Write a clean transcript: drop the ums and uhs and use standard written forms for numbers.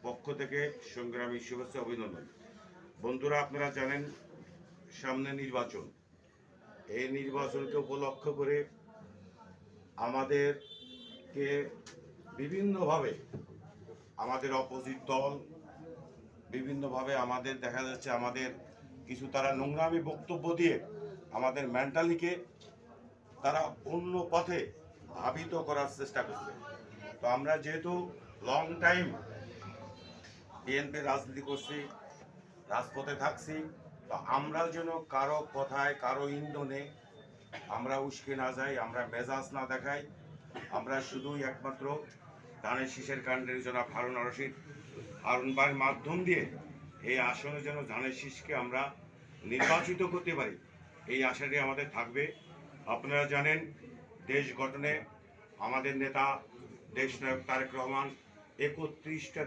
পক্ষ থেকে সংগ্রামী শুভেচ্ছা অভিনন্দন। বন্ধুরা, আপনারা জানেন সামনে নির্বাচন। এই নির্বাচনকে উপলক্ষ করে আমাদেরকে বিভিন্নভাবে আমাদের অপোজিট দল বিভিন্নভাবে আমাদের দেখা যাচ্ছে আমাদের কিছু তারা নোংরামি বক্তব্য দিয়ে আমাদের মেন্টালিকে তারা অন্য পথে ধাবিত করার চেষ্টা করছে। তো আমরা যেহেতু লং টাইম বিএনপি রাজনীতি করছি, রাজপথে থাকছি, তো আমরা যেন কারো কথায় কারো ইন্ধনে আমরা উস্কে না যাই, আমরা মেজাজ না দেখাই। আমরা শুধুই একমাত্র ধানের শীষের কাণ্ডের জনাব হারুন রশিদ ভাইয়ের মাধ্যম দিয়ে এই আসনে যেন ধানের শীষকে আমরা নির্বাচিত করতে পারি, এই আশাটি আমাদের থাকবে। আপনারা জানেন দেশ গঠনে আমাদের নেতা দেশনায়ক তারেক রহমান 31টা